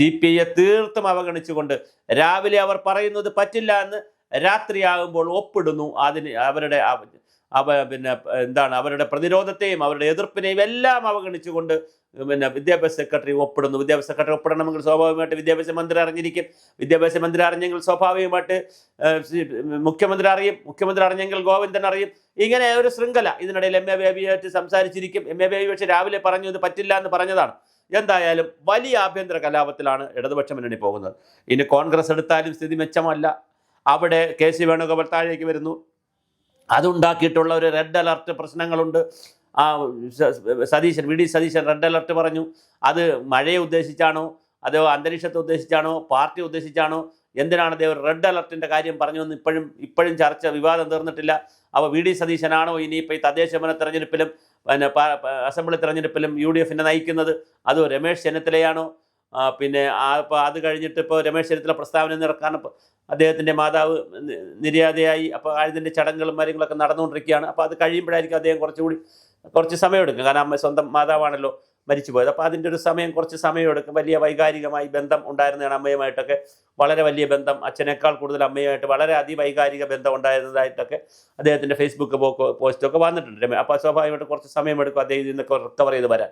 CPIയെ തീർത്തും അവഗണിച്ചുകൊണ്ട് രാവിലെ അവർ പറയുന്നത് പറ്റില്ല എന്ന് രാത്രിയാകുമ്പോൾ ഒപ്പിടുന്നു. അതിന് അവരുടെ പ്രതിരോധത്തെയും അവരുടെ എതിർപ്പിനെയും എല്ലാം അവഗണിച്ചുകൊണ്ട് വിദ്യാഭ്യാസ സെക്രട്ടറി ഒപ്പിടുന്നു. വിദ്യാഭ്യാസ സെക്രട്ടറി ഒപ്പിടണമെങ്കിൽ സ്വാഭാവികമായിട്ട് വിദ്യാഭ്യാസ മന്ത്രി അറിഞ്ഞിരിക്കും. വിദ്യാഭ്യാസ മന്ത്രി അറിഞ്ഞെങ്കിൽ സ്വാഭാവികമായിട്ട് മുഖ്യമന്ത്രി അറിയും. മുഖ്യമന്ത്രി അറിഞ്ഞെങ്കിൽ ഗോവിന്ദൻ അറിയും. ഇങ്ങനെ ഒരു ശൃംഖല. ഇതിനിടയിൽ MA ബേബിയായിട്ട് സംസാരിച്ചിരിക്കും. MA ബേബി പക്ഷേ രാവിലെ പറഞ്ഞു ഇത് പറ്റില്ല എന്ന് പറഞ്ഞതാണ്. എന്തായാലും വലിയ ആഭ്യന്തര കലാപത്തിലാണ് ഇടതുപക്ഷ മുന്നണി പോകുന്നത്. ഇനി കോൺഗ്രസ് എടുത്താലും സ്ഥിതി മെച്ചമല്ല. അവിടെ KC വേണുഗോപാൽ താഴേക്ക് വരുന്നു. അതുണ്ടാക്കിയിട്ടുള്ള ഒരു റെഡ് അലർട്ട് പ്രശ്നങ്ങളുണ്ട്. VD സതീശൻ റെഡ് അലർട്ട് പറഞ്ഞു. അത് മഴയെ ഉദ്ദേശിച്ചാണോ അതോ അന്തരീക്ഷത്തെ ഉദ്ദേശിച്ചാണോ പാർട്ടി ഉദ്ദേശിച്ചാണോ എന്തിനാണ് അദ്ദേഹം റെഡ് അലർട്ടിൻ്റെ കാര്യം പറഞ്ഞു എന്ന് ഇപ്പോഴും ചർച്ച വിവാദം തീർന്നിട്ടില്ല. അപ്പോൾ VD സതീശനാണോ ഇനിയിപ്പോൾ ഈ തദ്ദേശഭരണ തെരഞ്ഞെടുപ്പിലും അസംബ്ലി തെരഞ്ഞെടുപ്പിലും UDF നയിക്കുന്നത്? അതോ രമേശ് ചെന്നിത്തലയാണോ? അപ്പോൾ അത് കഴിഞ്ഞിട്ട് ഇപ്പോൾ രമേശ് ചെന്നിത്തല പ്രസ്താവന ഇറക്കാൻ അദ്ദേഹത്തിൻ്റെ മാതാവ് നിര്യാതയായി. അപ്പോൾ അതിൻ്റെ ചടങ്ങുകളും കാര്യങ്ങളൊക്കെ നടന്നുകൊണ്ടിരിക്കുകയാണ്. അപ്പോൾ അത് കഴിയുമ്പോഴായിരിക്കും അദ്ദേഹം കുറച്ച് സമയമെടുക്കും. കാരണം സ്വന്തം മാതാവാണല്ലോ മരിച്ചുപോയത്. അപ്പോൾ അതിൻ്റെ ഒരു കുറച്ച് സമയമെടുക്കും. വലിയ വൈകാരികമായി ബന്ധം ഉണ്ടായിരുന്നതാണ് അമ്മയുമായിട്ടൊക്കെ. വളരെ വലിയ ബന്ധം, അച്ഛനേക്കാൾ കൂടുതൽ അമ്മയുമായിട്ട് വളരെ അതിവൈകാരിക ബന്ധം ഉണ്ടായിരുന്നതായിട്ടൊക്കെ അദ്ദേഹത്തിൻ്റെ Facebook പോസ്റ്റൊക്കെ വന്നിട്ടുണ്ട്. അപ്പോൾ സ്വാഭാവികമായിട്ട് കുറച്ച് സമയമെടുക്കും അദ്ദേഹം ഇതിൽ നിന്നൊക്കെ റിക്കവർ ചെയ്ത് വരാൻ.